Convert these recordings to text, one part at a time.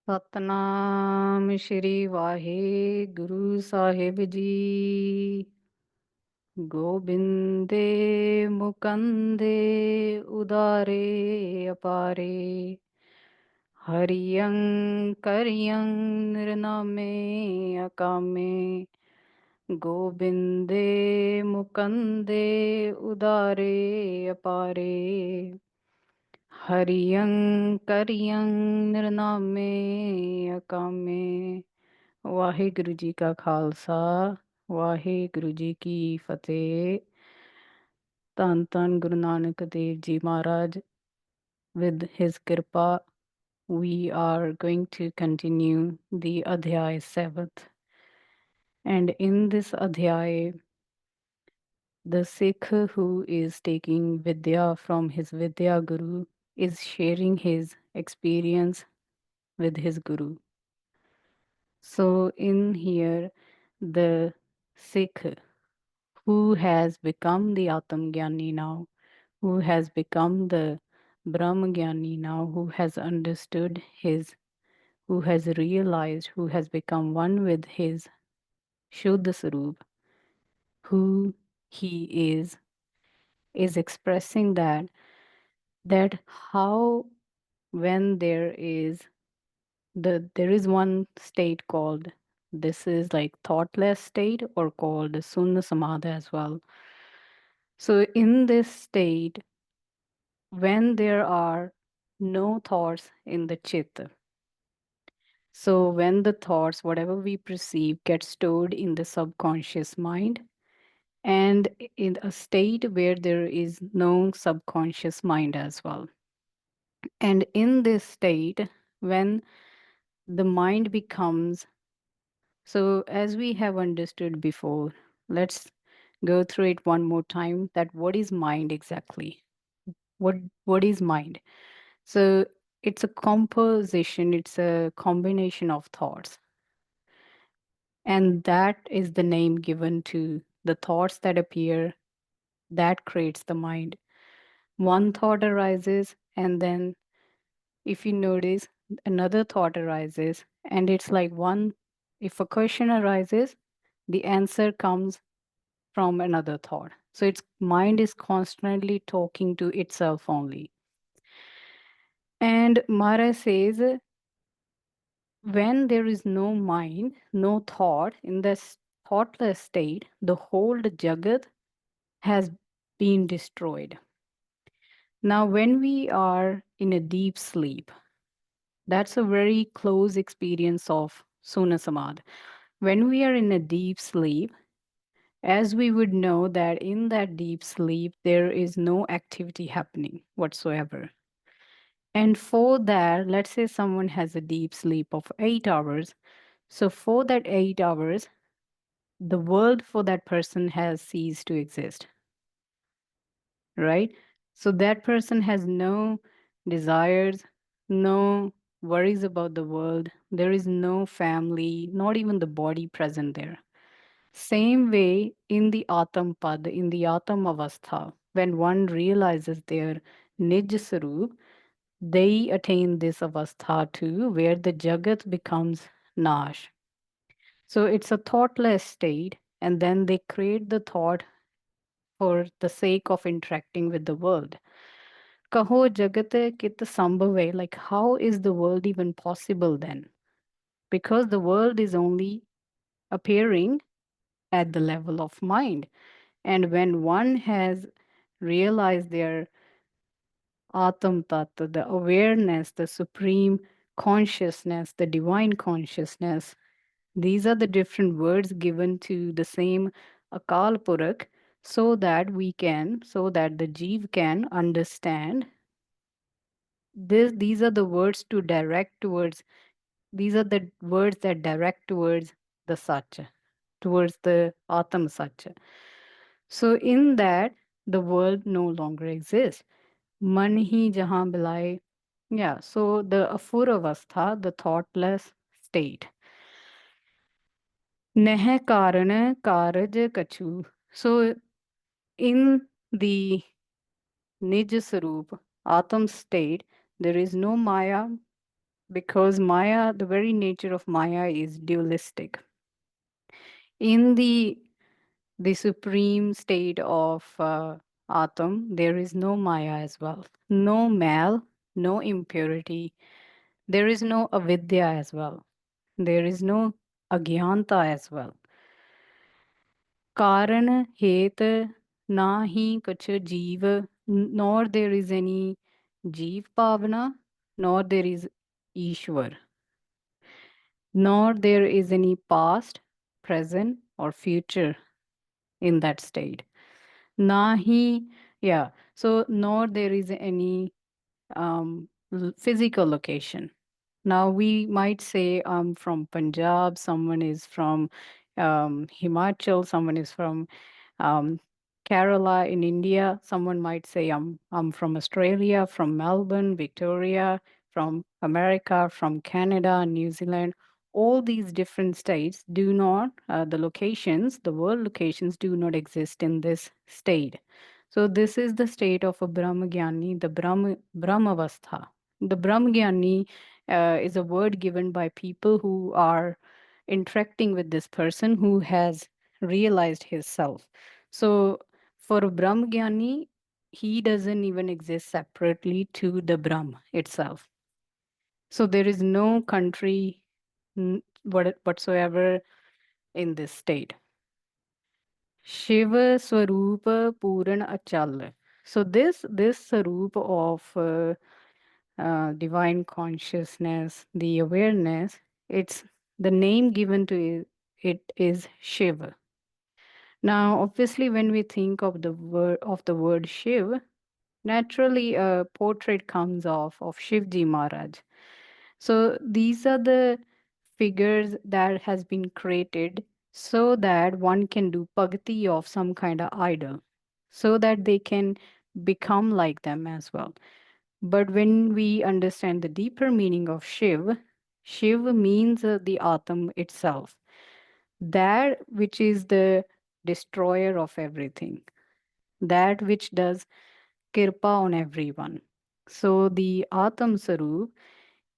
ਸਤਨਾਮ ਸ਼੍ਰੀ ਵਾਹਿਗੁਰੂ ਸਾਹਿਬ ਜੀ। ਗੋਬਿੰਦੇ ਮੁਕੰਦੇ ਉਦਾਰੇ ਅਪਾਰੇ, ਹਰਿਯੰ ਕਰਿਯੰ ਨਿਰਨਾਮੇ ਅਕਾਮੇ। ਗੋਬਿੰਦੇ ਮੁਕੰਦੇ ਉਦਾਰੇ ਅਪਾਰੇ, ਹਰਿਯੰ ਕਰਿਯੰ ਨਿਰਨਾਮੇ ਅਕਾਮੇ। ਵਾਹਿਗੁਰੂ ਜੀ ਕਾ ਖਾਲਸਾ, ਵਾਹਿਗੁਰੂ ਜੀ ਕੀ ਫਤਿਹ। ਧੰਨ ਧੰਨ ਗੁਰੂ ਨਾਨਕ ਦੇਵ ਜੀ ਮਹਾਰਾਜ, with his kripa we are going to continue the Adhyay 7th. And in this Adhyay, the Sikh who is taking Vidya from his Vidya Guru is sharing his experience with his Guru. So in here, the Sikh who has become the Atam Gyani now, who has become the Brahm Gyani now, who has understood his, who has realized, who has become one with his Shuddha Sarup, who he is expressing that how when there is one state called, this is like thoughtless state or called Sunna Samadhi as well. So in this state, when there are no thoughts in the chitta, so when the thoughts, whatever we perceive, get stored in the subconscious mind, and in a state where there is no subconscious mind as well. And in this state, when the mind becomes, so as we have understood before, let's go through it one more time, that what is mind exactly? What is mind? So it's a composition, it's a combination of thoughts. And that is the name given to the thoughts that appear, that creates the mind. One thought arises, and then if you notice, another thought arises, and it's like one, if a question arises, the answer comes from another thought. So its mind is constantly talking to itself only. And Maharaj says, when there is no mind, no thought, in this thoughtless state, the whole Jagat has been destroyed. Now, when we are in a deep sleep, that's a very close experience of Suna Samad. When we are in a deep sleep, as we would know that in that deep sleep, there is no activity happening whatsoever. And for that, let's say someone has a deep sleep of 8 hours. So for that 8 hours, the world for that person has ceased to exist, right? So that person has no desires, no worries about the world. There is no family, not even the body present there. Same way in the Atam Pad, in the Atam Avastha, when one realizes their Nij Sarup, they attain this Avastha too, where the Jagat becomes Nash. So it's a thoughtless state, and then they create the thought for the sake of interacting with the world. Kaho Jagate Kit Sambhave, like how is the world even possible then? Because the world is only appearing at the level of mind. And when one has realized their Atam Tattva, the awareness, the supreme consciousness, the divine consciousness, these are the different words given to the same Akal Purakh so that so that the Jeev can understand these are the words to direct towards, these are the words that direct towards the Satya, towards the Atam Satya. So in that, the world no longer exists. Man hi jahan bilai. Yeah, so the Afuravastha, the thoughtless state. Neh karan karaj kachu. So in the Nij Sarup, Atam state, there is no Maya, because Maya, the very nature of Maya is dualistic. In the supreme state of Atom, there is no Maya as well. No mal, no impurity. There is no avidya as well. There is no agyanta as well. Karan, het, nahi kuch jeev, nor there is any jeev pavana, nor there is Ishwar, nor there is any past, present, or future in that state. Nahi, yeah. So nor there is any physical location. Now we might say I'm from Punjab, someone is from Himachal, someone is from um, Kerala in India. Someone might say I'm from Australia, from Melbourne, Victoria, from America, from Canada, New Zealand. All these different states do not, the locations, the world locations do not exist in this state. So this is the state of a Brahmagyani, the Brahmavastha. The Brahmagyani is a word given by people who are interacting with this person who has realized his self. So for a Brahmagyani, he doesn't even exist separately to the Brahm itself. So there is no country whatsoever in this state. Shiva Swarupa Puran Achal. So this Swarup of divine consciousness, the awareness, it's the name given to it is Shiva. Now, obviously, when we think of the word Shiv, naturally a portrait comes off of Shivji Maharaj. So these are the figures that has been created so that one can do bhakti of some kind of idol, so that they can become like them as well. But when we understand the deeper meaning of Shiv, Shiv means the Atam itself, that which is the destroyer of everything, that which does kirpa on everyone. So the Atam Sarup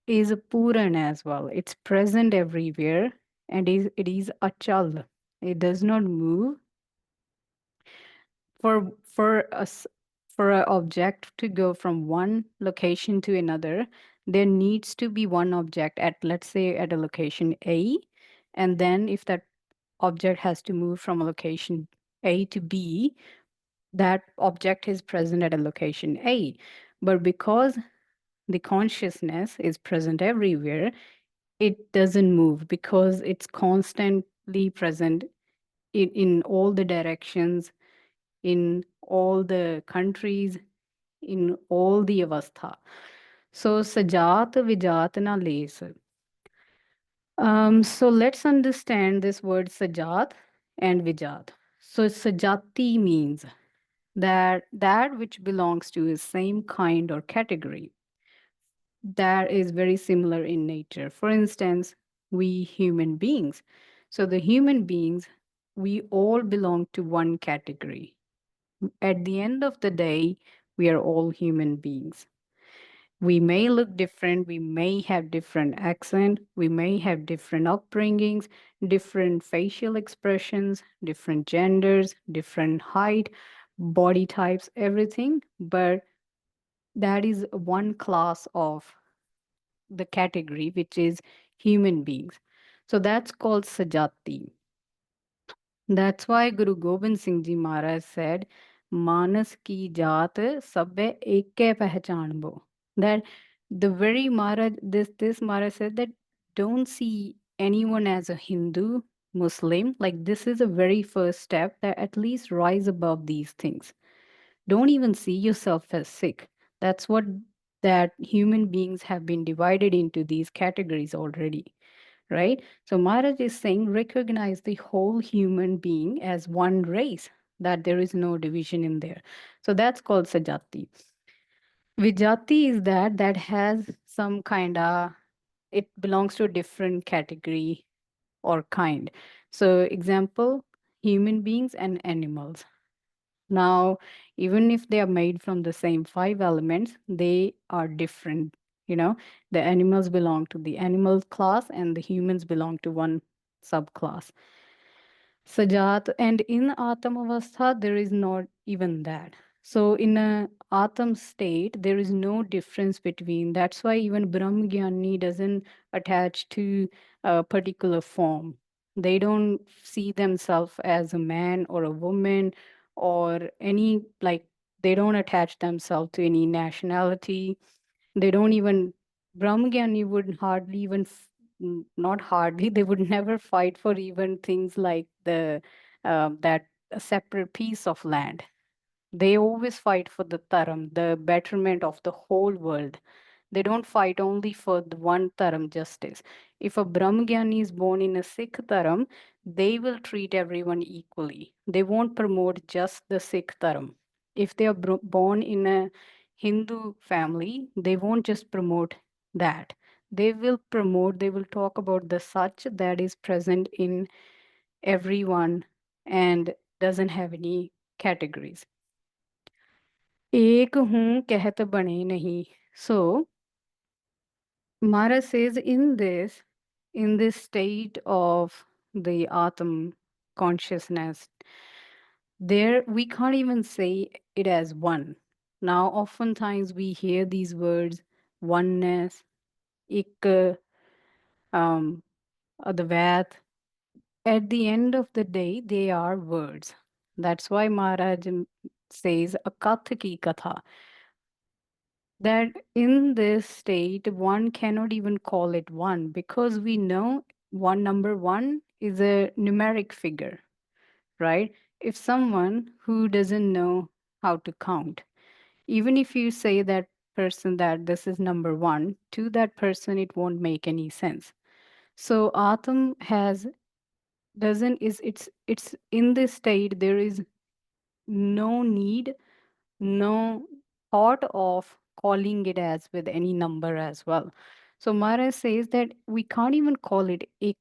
is a Puran as well. It's present everywhere and it is achal. It does not move. For us, for an object to go from one location to another, there needs to be one object at, let's say, at a location A, and then if that object has to move from a location A to B, that object is present at a location A. But because the consciousness is present everywhere, it doesn't move because it's constantly present in all the directions, in all the countries, in all the avastha. So sajat vijat na les. So let's understand this word sajat and vijat. So sajati means that which belongs to the same kind or category that is very similar in nature. For instance, we human beings. So the human beings, we all belong to one category. At the end of the day, we are all human beings. We may look different, we may have different accent, we may have different upbringings, different facial expressions, different genders, different height, body types, everything, but that is one class of the category which is human beings. So that's called sajati. That's why Guru Gobind Singh Ji Maharaj said, Manas ki jaat sabbe eke pehchanbo. That the very Maharaj, this Maharaj said that don't see anyone as a Hindu, Muslim. Like this is a very first step that at least rise above these things. Don't even see yourself as sick. That's what that human beings have been divided into these categories already, right? So Maharaj is saying recognize the whole human being as one race, that there is no division in there. So that's called Sajati. Vijati is that has some kind of, it belongs to a different category or kind. So example, human beings and animals. Now, even if they are made from the same five elements, they are different. You know, the animals belong to the animal class and the humans belong to one subclass. Sajat, and in Atam Avastha, there is not even that. So, in a Atam state, there is no difference between. That's why even Brahm Gyani doesn't attach to a particular form. They don't see themselves as a man or a woman or any, like, they don't attach themselves to any nationality. They don't even, Brahmgyani would hardly even, not hardly, they would never fight for even things like that a separate piece of land. They always fight for the Taram, the betterment of the whole world. They don't fight only for the one Taram justice. If a Brahmgyani is born in a Sikh Taram, they will treat everyone equally. They won't promote just the Sikh Taram. If they are born in a Hindu family, they won't just promote that. They will talk about the such that is present in everyone and doesn't have any categories. एक हूँ कहत बने नहीं. So Mara says in this state of the Atam consciousness, there we can't even say it as one. Now, oftentimes we hear these words, oneness, ik, um, advat. At the end of the day, they are words. That's why Maharaj says, akath ki katha, that in this state, one cannot even call it one because we know one number one is a numeric figure, right? If someone who doesn't know how to count, even if you say that person that this is number one, to that person, it won't make any sense. So Atam has doesn't is it's in this state there is no need, no thought of calling it as with any number as well. So Mara says that we can't even call it ik,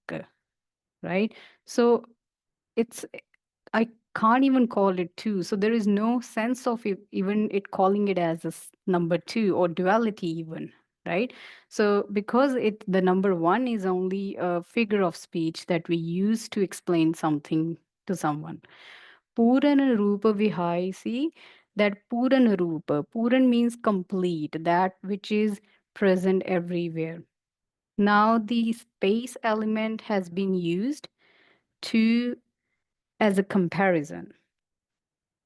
right? So it's I can't even call it two. So there is no sense of even it calling it as a number two or duality even, right? So because it the number one is only a figure of speech that we use to explain something to someone. Purana Rupa Vihai, see that Purana Rupa, Puran means complete, that which is present everywhere. Now the space element has been used to as a comparison.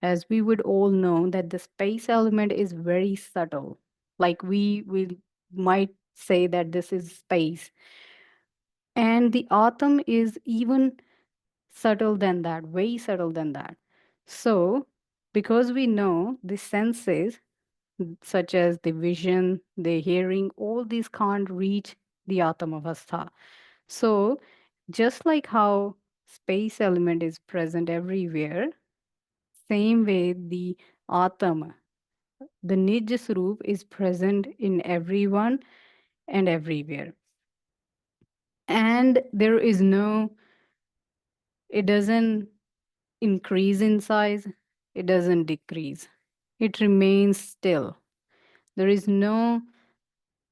As we would all know that the space element is very subtle. Like we might say that this is space. And the atom is even subtle than that, way subtle than that. So, because we know the senses, such as the vision, the hearing, all these can't reach the atom avastha. So, just like how space element is present everywhere, same way the atom, the nij swarup is present in everyone and everywhere. And there is no, it doesn't increase in size, it doesn't decrease. It remains still. There is no,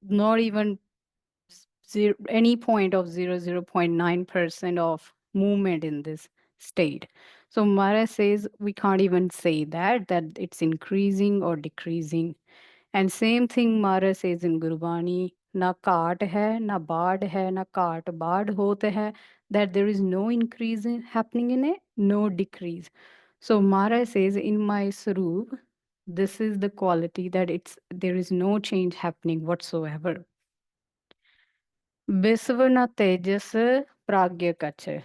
not even zero, any point of 0.9% of movement in this state. So Mara says we can't even say that it's increasing or decreasing. And same thing Mara says in Gurbani, na kaat hai, na baad hai, na kaat baad hote hai, that there is no increase happening in it, no decrease. So Mara says in my Sarup, this is the quality that there is no change happening whatsoever. विश्व न तेजस प्राज्ञ कछ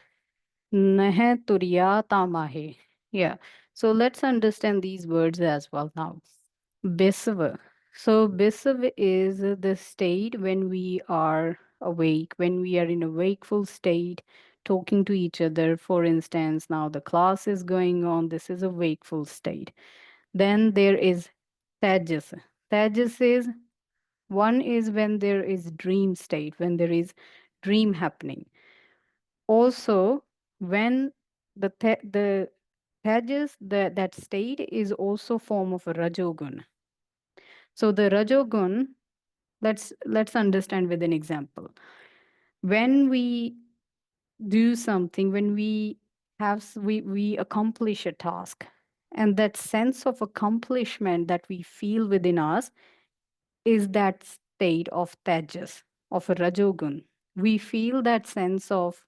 नह तुरिया तामाहे. Yeah. So let's understand these words as well now. Bisava. So Bisava is the state when we are awake, when we are in a wakeful state, talking to each other. For instance, now the class is going on. This is a wakeful state. Then there is Tejas. Tejas is one is when there is dream state, when there is dream happening. Also, when the Tejas, that state is also form of a Rajogun. So the Rajogun, Let's understand with an example. When we do something, when we we accomplish a task, and that sense of accomplishment that we feel within us is that state of tejas, of a rajogun. We feel that sense of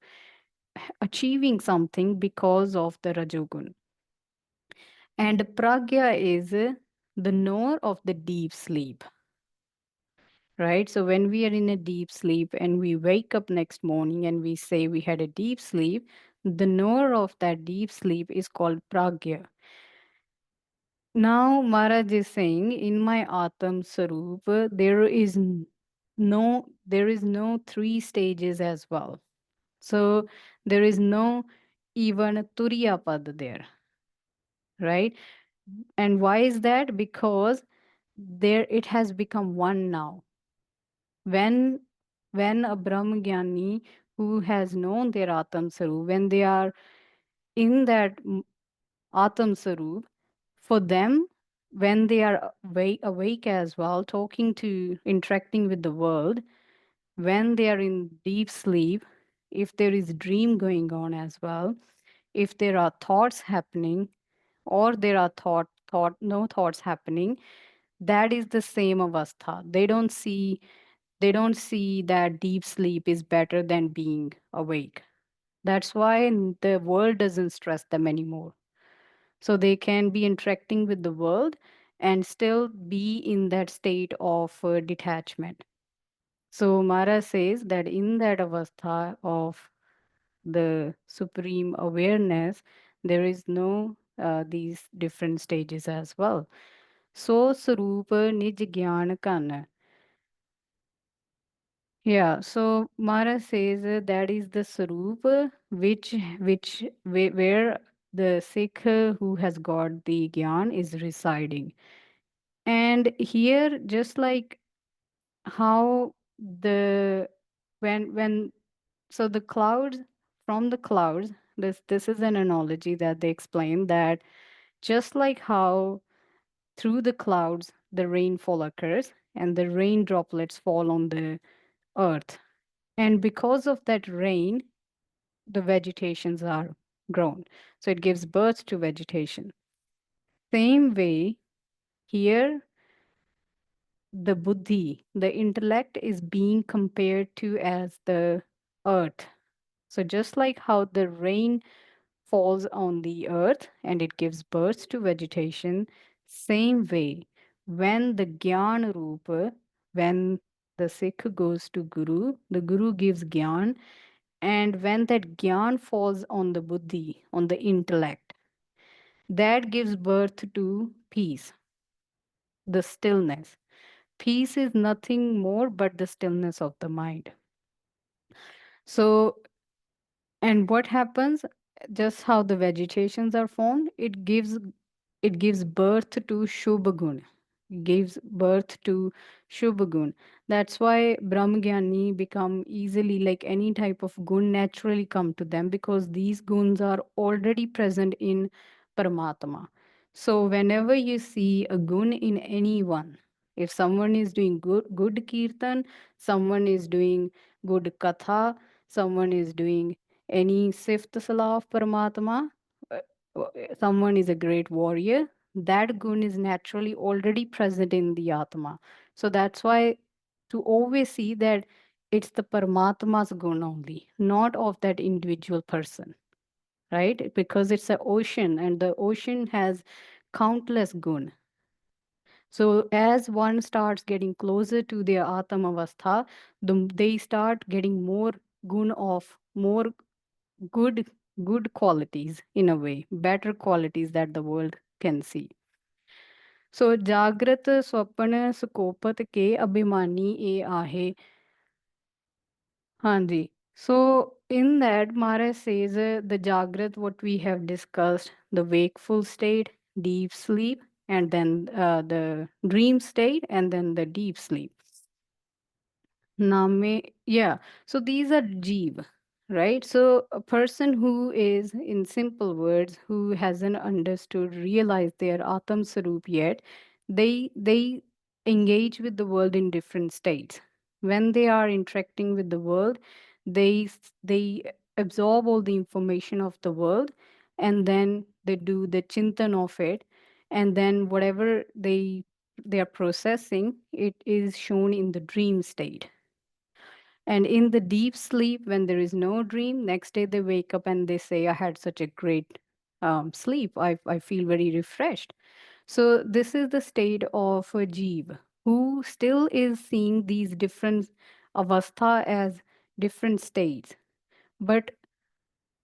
achieving something because of the rajogun. And pragya is the knower of the deep sleep, right? So when we are in a deep sleep and we wake up next morning and we say we had a deep sleep, the knower of that deep sleep is called pragya. Now Maharaj is saying, in my Atam Sarup, there is no three stages as well. So there is no even Turiya Pad there, right? And why is that? Because there it has become one now. When a Brahmgyani who has known their Atam Sarup, when they are in that Atam Sarup, for them, when they are awake as well, talking to, interacting with the world, when they are in deep sleep, if there is dream going on as well, if there are thoughts happening, or there are no thoughts happening, that is the same avastha. They don't see that deep sleep is better than being awake. That's why the world doesn't stress them anymore. So they can be interacting with the world and still be in that state of detachment. So Mara says that in that avastha of the supreme awareness, there is no these different stages as well. So Sarupa Nij Gyan Kan. Yeah, so Mara says that is the Sarup where the Sikh who has got the Gyan is residing. And here, just like how the when so the clouds, from the clouds, this is an analogy that they explain, that just like how through the clouds the rainfall occurs and the rain droplets fall on the earth, and because of that rain the vegetations are grown, so it gives birth to vegetation. Same way here, the buddhi, the intellect, is being compared to as the earth. So just like how the rain falls on the earth and it gives birth to vegetation, same way, when the Gyan Rupa, when the Sikh goes to Guru, the Guru gives Gyan, and when that Gyan falls on the Buddhi, on the intellect, that gives birth to peace, the stillness. Peace is nothing more but the stillness of the mind. So, and what happens, just how the vegetations are formed, it gives birth to Shubhagun, gives birth to Shubhagun. That's why Brahmgyani become easily, like any type of gun naturally come to them, because these guns are already present in Paramatma. So whenever you see a gun in anyone, if someone is doing good kirtan, someone is doing good katha, someone is doing any fifth salah of Paramatma, uh, someone is a great warrior, that gun is naturally already present in the Atma. So that's why to always see that it's the Paramatma's gun only, not of that individual person, right? Because it's an ocean and the ocean has countless gun. So as one starts getting closer to their Atma Avastha, they start getting more gun of more good good qualities, in a way, better qualities that the world can see. So जागृत स्वप्न सुकोपत के अभिमानी ए आहे. हाँ जी. So in that, Maharaj says the Jagrat, what we have discussed, the wakeful state, deep sleep, and then the dream state, and then the deep sleep. Name, yeah. So these are Jeev, right? So a person who is, in simple words, who hasn't understood, realized their Atam Sarup yet, they engage with the world in different states. When they are interacting with the world, they absorb all the information of the world, and then they do the chintan of it, and then whatever they are processing, it is shown in the dream state. And in the deep sleep, when there is no dream, next day they wake up and they say, I had such a great sleep. I feel very refreshed. So, this is the state of a jeev who still is seeing these different avastha as different states. But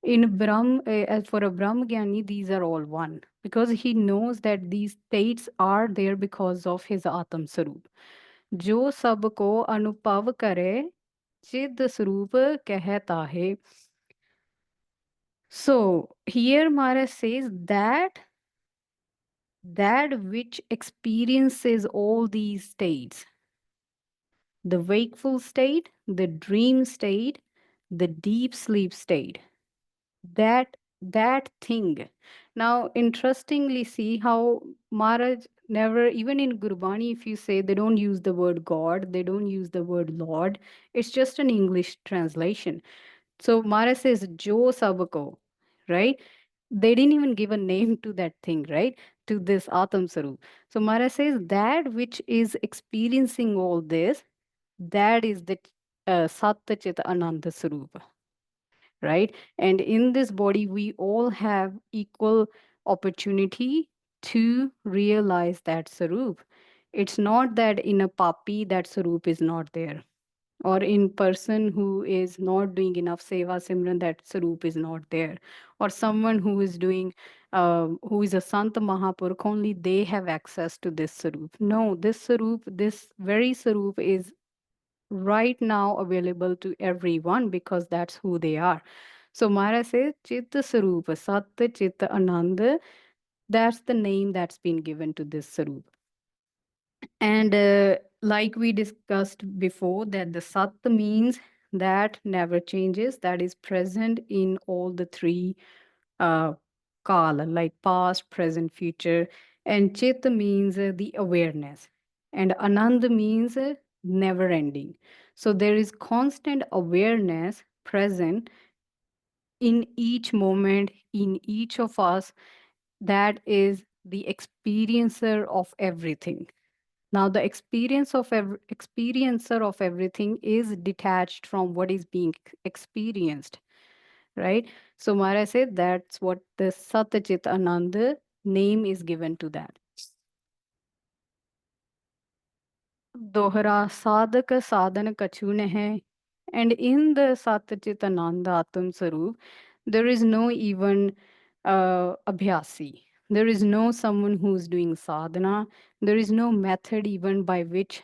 in Brahm, as for a Brahm Gyani, these are all one because he knows that these states are there because of his Atam Sarup. जो सबको अनुभव करे चिद स्वरूप कहता है. So here Maharaj says that which experiences all these states, the wakeful state, the dream state, the deep sleep state, that thing. Now, interestingly, see how Maharaj never, even in Gurbani, if you say, they don't use the word God, they don't use the word Lord, it's just an English translation. So Maharaj says, Jo Sabako, right? They didn't even give a name to that thing, right? To this Atam Sarup. So Maharaj says, that which is experiencing all this, that is the Satta Chita Ananda Sarupa, right? And in this body, we all have equal opportunity to realize that Sarup. It's not that in a puppy that Sarup is not there, or in person who is not doing enough seva simran that Sarup is not there, or someone who is doing, who is a Sant Mahapurukh, only they have access to this Sarup. No, this Sarup, this very Sarup is right now available to everyone because that's who they are. So Mara says, Chitta Sarupa, Satta Chitta Ananda, that's the name that's been given to this Sarup. And like we discussed before, that the Sat means that never changes, that is present in all the three uh, Kala, like past, present, future. And Chit means the awareness. And Anand means never ending. So there is constant awareness present in each moment, in each of us, that is the experiencer of everything. Now, the experiencer of everything is detached from what is being experienced, right? So Maharaj said that's what the Satachit Ananda name is given to that. Dohra sadhaka sadhana kachune hai. And in the Satachit Ananda Atam Sarup, there is no even abhyasi. There is no someone who's doing sadhana. There is no method even by which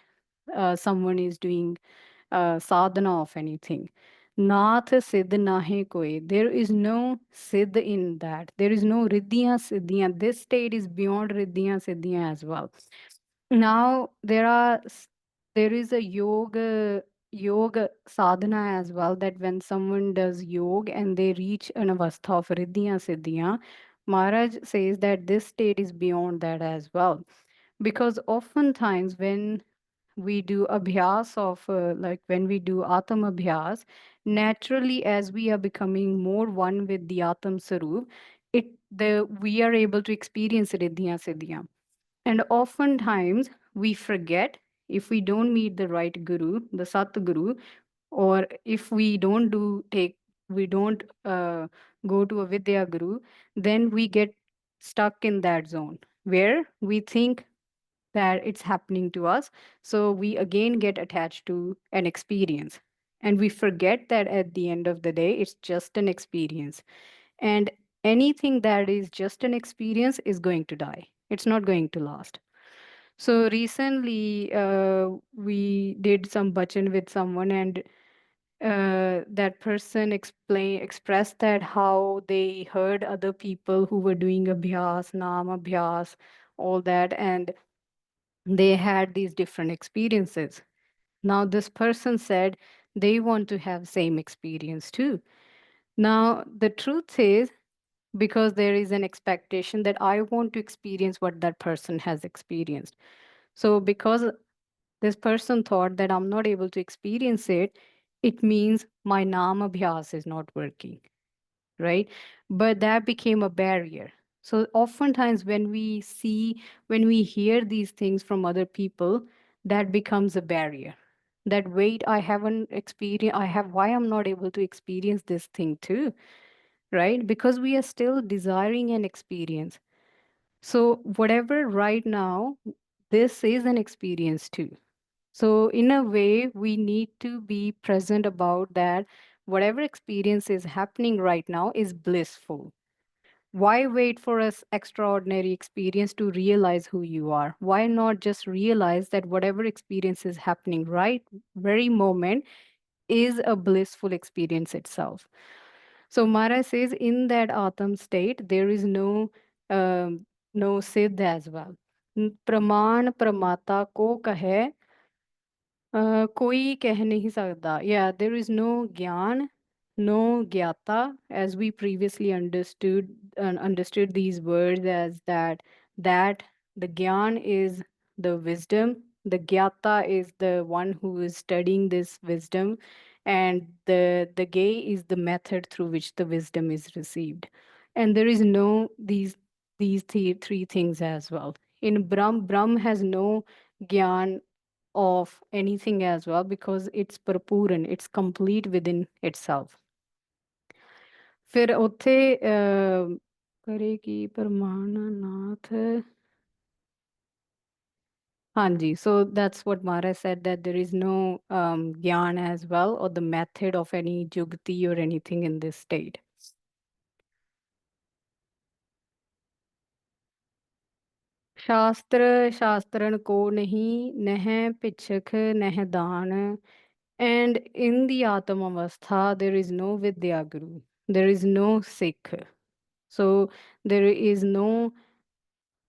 someone is doing sadhana of anything. Nath siddh nahe koi. There is no siddh in that. There is no riddhiya siddhiya. This state is beyond riddhiya siddhiya as well. Now there is a yoga sadhana as well, that when someone does yoga and they reach an avastha of riddhiya siddhiya, Maharaj says that this state is beyond that as well. Because oftentimes when we do abhyas of like when we do atam abhyas, naturally as we are becoming more one with the atam sarup, we are able to experience riddhiya siddhiya. And oftentimes we forget, if we don't meet the right guru, the sat guru, or if we don't go to a vidya guru, then we get stuck in that zone where we think that it's happening to us. So we again get attached to an experience. And we forget that at the end of the day, it's just an experience. And anything that is just an experience is going to die, it's not going to last. So recently, we did some bachan with someone, and that person expressed that how they heard other people who were doing abhyas, naam abhyas, all that, and they had these different experiences. Now this person said they want to have same experience too. Now the truth is, because there is an expectation that I want to experience what that person has experienced. So because This person thought that I'm not able to experience it. It means my Nam Abhyas is not working, right? But that became a barrier. So oftentimes when we hear these things from other people, that becomes a barrier. That wait, I haven't experienced, I have, why I'm not able to experience this thing too, right? Because we are still desiring an experience. So whatever right now, this is an experience too. So in a way, we need to be present about that. Whatever experience is happening right now is blissful. Why wait for a extraordinary experience to realize who you are? Why not just realize that whatever experience is happening right very moment is a blissful experience itself? So Mara says in that Atam state, there is no Siddh as well. Praman Pramata ko kahe कोई कह नहीं सकता. Yeah, there is no gyan, no gyata, as we previously understood these words as that the gyan is the wisdom, the gyata is the one who is studying this wisdom, and the gay is the method through which the wisdom is received. And there is no three things as well. In Brahm has no gyan of anything as well because it's purpooran, it's complete within itself. ਫਿਰ ਉੱਥੇ ਕਰੇ ਕੀ ਪਰਮਾਨਨਾਥ. Hanji, so that's what Mara said, that there is no gyan as well, or the method of any jugti or anything in this state. Shastra Shastran ko nahi, neh pichak, neh dan. And in the Atam Avastha, there is no Vidya Guru, there is no Sikh. So there is no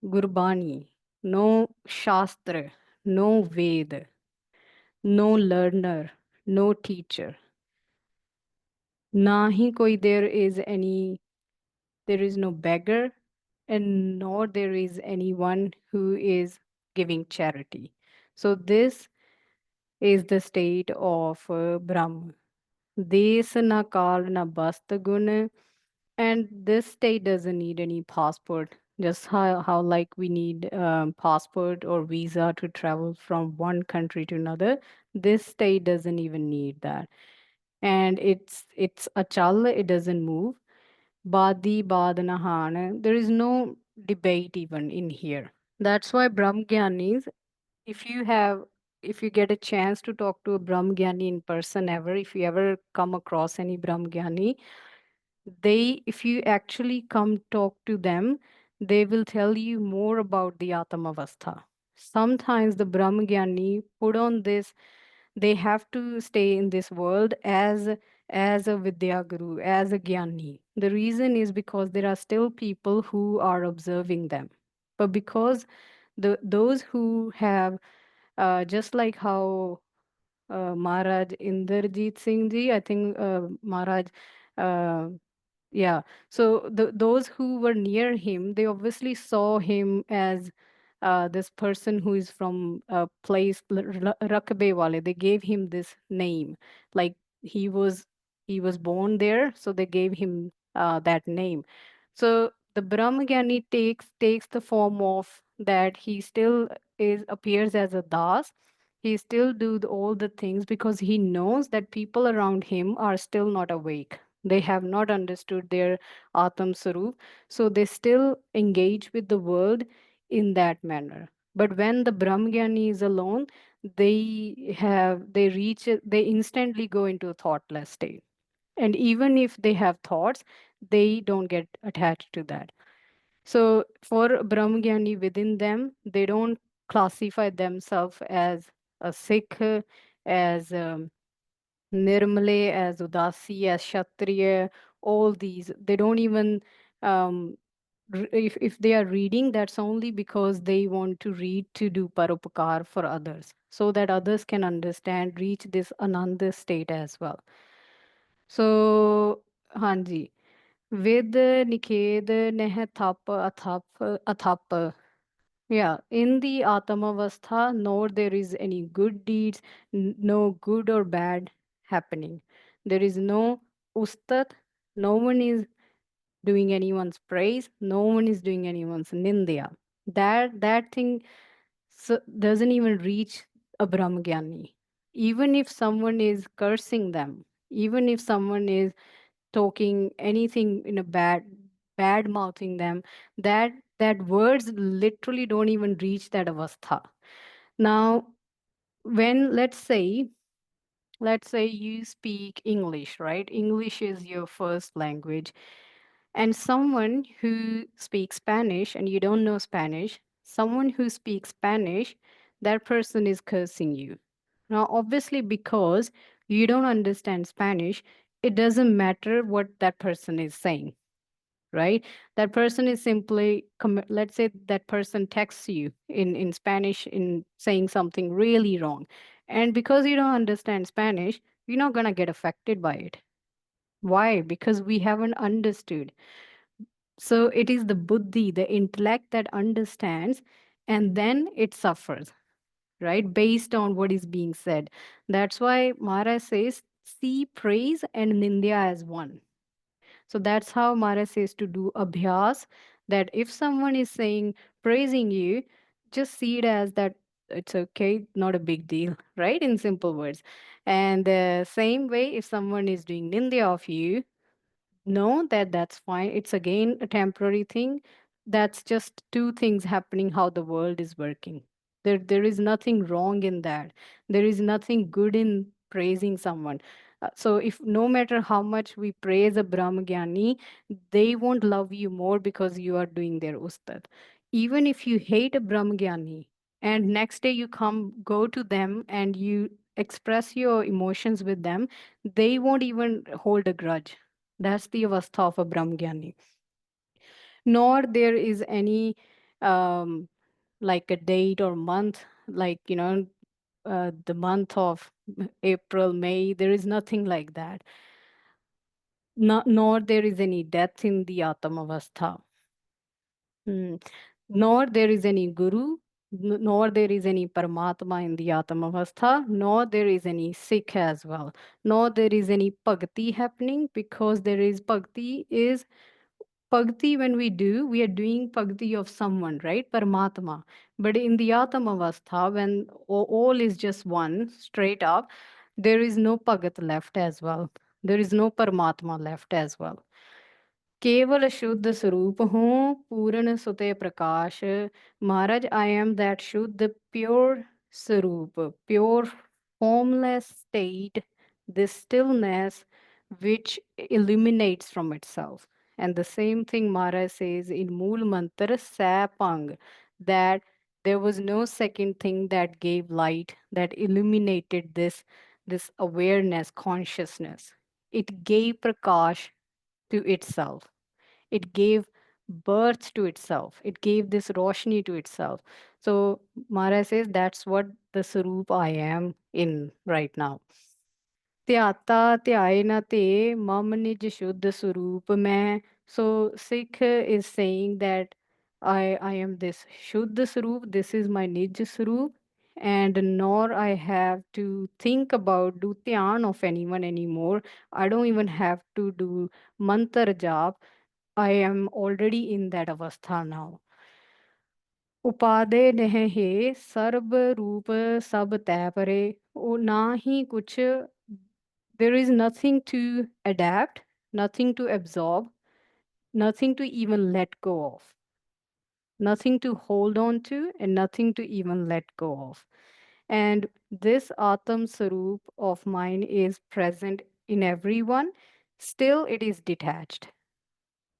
Gurbani, no Shastra, no Ved, no learner, no teacher. Nahi koi there is no beggar, and nor there is anyone who is giving charity. So this is the state of Brahma. Des na kal na bast gun. And this state doesn't need any passport. Just how like we need passport or visa to travel from one country to another. This state doesn't even need that. And it's a chal, it doesn't move. Badi badanahan. There is no debate even in here. That's why Brahmgyanis, if you have if you get a chance to talk to a Brahmgyani in person ever, if you ever come across any Brahmgyani, if you actually come talk to them, they will tell you more about the Atmavastha. Sometimes the Brahmgyani put on this, they have to stay in this world as a Vidya Guru, as a Gyani. The reason is because there are still people who are observing them. But because those who have just like how Maharaj Inderjeet Singh ji, I think Maharaj uh, yeah. So those who were near him, they obviously saw him as this person who is from a place Rakbe Wale. They gave him this name, like he was he was born there, so they gave him that name. So the Brahmagani takes the form of that he still is appears as a das. He still all the things because he knows that people around him are still not awake, they have not understood their Atam Sarup. So they still engage with the world in that manner. But when the Brahmgyani is alone, they instantly go into a thoughtless state. And even if they have thoughts, they don't get attached to that. So for Brahmgyani within them, they don't classify themselves as a Sikh, as Nirmale, as Udasi, as Kshatriya, all these, they don't even, um, if they are reading, that's only because they want to read to do paropakar for others, so that others can understand, reach this Ananda state as well. So, Hanji, Ved Nikhed Neh Thap Athap Athap. Yeah, in the Atamavastha, nor there is any good deeds, no good or bad happening. There is no ustat, no one is doing anyone's praise, no one is doing anyone's nindya. That thing doesn't even reach a Brahmagyani. Even if someone is cursing them, even if someone is talking anything in a bad mouthing them, that words literally don't even reach that avastha. Now, when let's say you speak English, right? English is your first language, and someone who speaks Spanish and you don't know Spanish, someone who speaks Spanish, that person is cursing you. Now, obviously, because you don't understand Spanish, it doesn't matter what that person is saying, right? That person is simply, let's say that person texts you in Spanish in saying something really wrong. And because you don't understand Spanish, you're not going to get affected by it. Why? Because we haven't understood. So it is the buddhi, the intellect that understands, and then it suffers, right? Based on what is being said. That's why Maharaj says, see praise and nindya as one. So that's how Maharaj says to do abhyas, that if someone is saying, praising you, just see it as that it's okay, not a big deal, right? In simple words. And the same way, if someone is doing nindya of you, know that that's fine. It's again a temporary thing. That's just two things happening how the world is working. There is nothing wrong in that. There is nothing good in praising someone. So if no matter how much we praise a Brahmagyani, they won't love you more because you are doing their ustad. Even if you hate a Brahmagyani and next day you come go to them and you express your emotions with them, they won't even hold a grudge. That's the avastha of a Brahmgyani. Nor there is any um, like a date or month, like, the month of April, May. There is nothing like that. Nor there is any death in the Atam Hmm. Nor there is any guru, nor there is any Paramatma in the Atamavastha, nor there is any Sikh as well, nor there is any Bhakti happening, because there is Bhakti when we are doing Bhakti of someone, right? Paramatma. But in the Atamavastha, when all is just one, straight up, there is no Bhagat left as well. There is no Paramatma left as well. केवल शुद्ध स्वरूप हूँ पूर्ण सुते Prakash Maharaj I am that शुद्ध pure swarup, pure formless state, this stillness which illuminates from itself. And the same thing Maharaj says in Mool Mantra Sapang, that there was no second thing that gave light, that illuminated this awareness, consciousness. It gave prakash to itself. It gave birth to itself. It gave this roshni to itself. So Maharaj says that's what the Sarup I am in right now. ਧਿਆਤਾ ਧਿਆਏ ਨਾ ਤੇ ਮਮ ਨਿਜ ਸ਼ੁੱਧ ਸਰੂਪ ਮੈਂ. So Sikh is saying that I am this Shuddha Sarup, this is my Nij Sarup, and nor I have to think about, do dhyan of anyone anymore. I don't even have to do mantra jap. I am already in that avastha now. ਉਪਾਦੇ ਨਹਿ ਹੈ ਸਰਬ ਰੂਪ ਸਭ ਤੈ ਪਰੇ ਉਹ ਨਾ ਹੀ ਕੁਛ there is nothing to adapt, nothing to absorb, nothing to even let go of, nothing to hold on to, and nothing to even let go of. And this Atam Sarup of mine is present in everyone, still it is detached,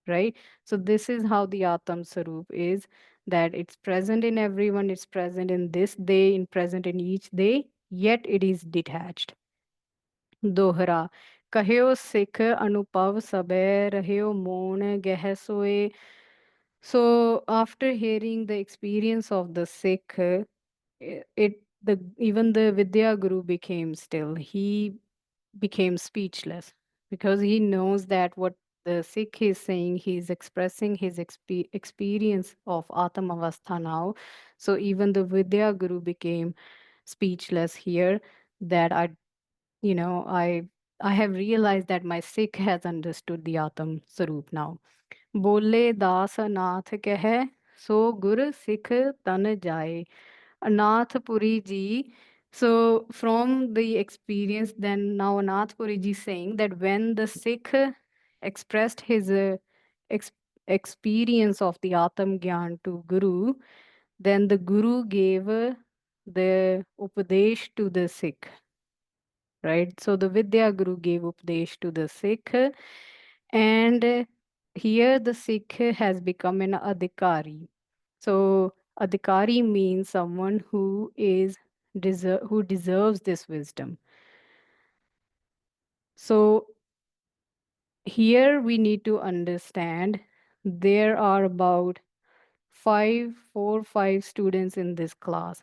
right? So, this is how the Atam Sarup is, that it's present in everyone, it's present in this day, in present in each day, yet it is detached. Dohra. Kahyo Sikh Anupav Sabe Rahyo Mon Geh Soe. So after hearing the experience of the Sikh, it the even the Vidya Guru became still. He became speechless because he knows that what The Sikh is saying he's expressing his experience of Atam Avastha now. So even the Vidya Guru became speechless here, that I have realized that my Sikh has understood the Atam Sarup now. Bole das Nath keh, so gur Sikh tan jaye. Anath Puri ji. So from the experience, then now Anath Puri ji saying that when the Sikh expressed his ex- experience of the Atam Gyan to Guru, then the Guru gave the Upadesh to the Sikh, right? So the Vidya Guru gave Upadesh to the Sikh, and here the Sikh has become an Adhikari. So Adhikari means someone who who deserves this wisdom. So here we need to understand there are about five students in this class.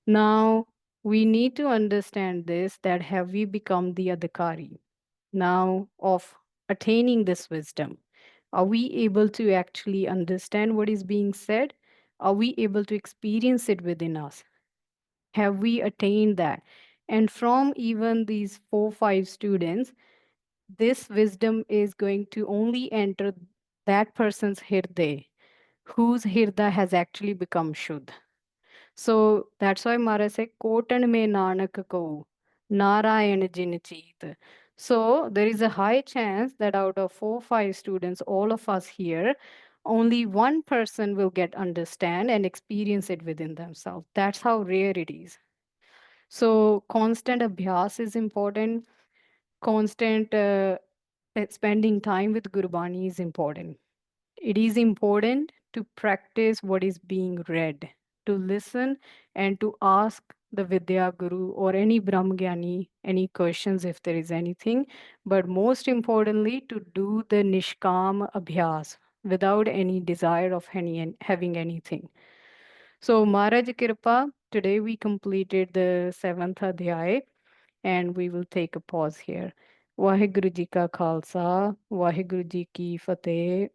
Now we need to understand this, that have we become the Adhikari now of attaining this wisdom? Are we able to actually understand what is being said? Are we able to experience it within us? Have we attained that? And from even these 4, 5 students, this wisdom is going to only enter that person's hirday, whose hirda has actually become Shuddh. So that's why Maharaj said, Kotan me Nanak ko, Narayan jin cheet. So there is a high chance that out of 4, 5 students, all of us here, only one person will get understand and experience it within themselves. That's how rare it is. So constant abhyas is important. Constant spending time with Gurbani is important. It is important to practice what is being read, to listen and to ask the Vidya Guru or any Brahmgyani any questions if there is anything. But most importantly, to do the Nishkam Abhyas without any desire of having anything. So, Maharaj Kirpa, today we completed the 7th Adhyay and we will take a pause here. Vaheguru Ji Ka Khalsa, Vaheguru Ji Ki Fateh.